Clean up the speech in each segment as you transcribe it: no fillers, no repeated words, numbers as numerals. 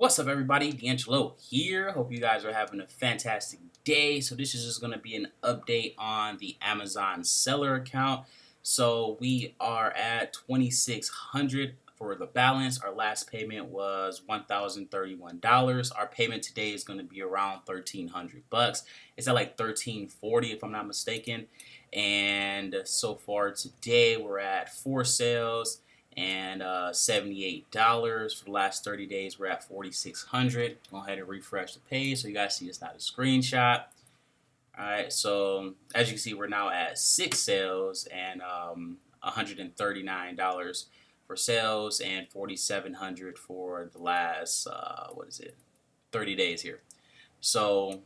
What's up, everybody? DeAngelo here. Hope you guys are having a fantastic day. So this is just going to be an update on the Amazon seller account. So we are at 2,600 for the balance. Our last payment was $1,031. Our payment today is going to be around 1,300 bucks. It's at like 1,340 if I'm not mistaken. And so far today we're at 4 sales and $78 for the last 30 days. We're at 4,600. Go ahead and refresh the page so you guys see it's not a screenshot. All right, so as you can see, we're now at 6 sales and $139 for sales and 4,700 for the last 30 days here. So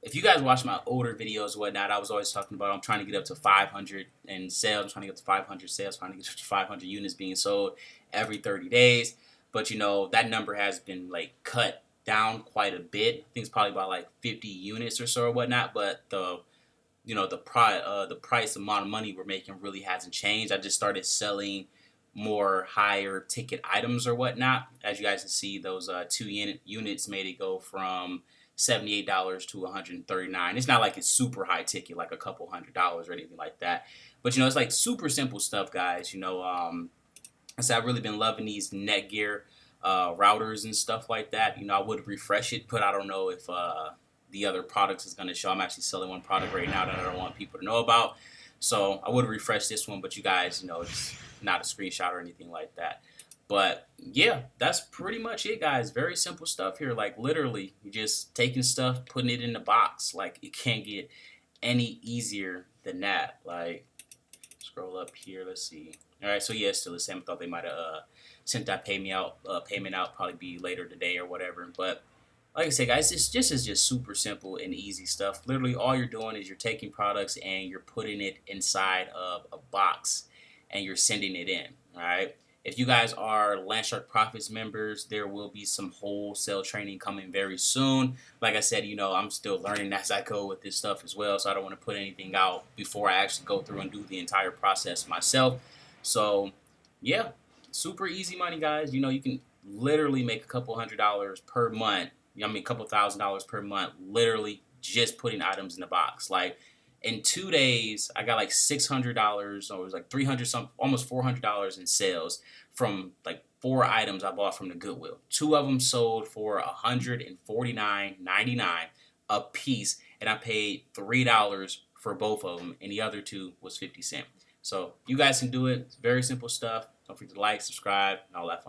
if you guys watch my older videos and whatnot, I was always talking about I'm trying to get up to 500 in sales. I'm trying to get up to 500 sales, trying to get up to 500 units being sold every 30 days. But you know, that number has been like cut down quite a bit. I think it's probably about like 50 units or so or whatnot. But the price amount of money we're making really hasn't changed. I just started selling more higher ticket items or whatnot. As you guys can see, those 2 units made it go from $78 to $139. It's not like it's super high ticket, like a couple $100s or anything like that. But you know, it's like super simple stuff, guys. You know, I said I've really been loving these Netgear routers and stuff like that. You know, I would refresh it, but I don't know if the other products is going to show. I'm actually selling one product right now that I don't want people to know about. So I would refresh this one, but you guys, you know, it's not a screenshot or anything like that. But yeah, that's pretty much it, guys. Very simple stuff here. Like literally, you're just taking stuff, putting it in the box. Like it can't get any easier than that. Like scroll up here. Let's see. All right, so yeah, it's still the same. I thought they might have sent that payment out probably be later today or whatever. But like I said, guys, this is just super simple and easy stuff. Literally, all you're doing is you're taking products and you're putting it inside of a box and you're sending it in. All right. If you guys are Landshark Profits members, there will be some wholesale training coming very soon. Like I said, you know, I'm still learning as I go with this stuff as well, so I don't want to put anything out before I actually go through and do the entire process myself. So, yeah, super easy money, guys. You know, you can literally make a couple $100s per month. I mean, a couple $1,000s per month, literally just putting items in the box. Like, in 2 days, I got like $600, or it was like 300 something, almost $400 in sales from like 4 items I bought from the Goodwill. 2 of them sold for $149.99 a piece, and I paid $3 for both of them, and the other 2 was 50 cents. So you guys can do it. It's very simple stuff. Don't forget to like, subscribe, and all that fun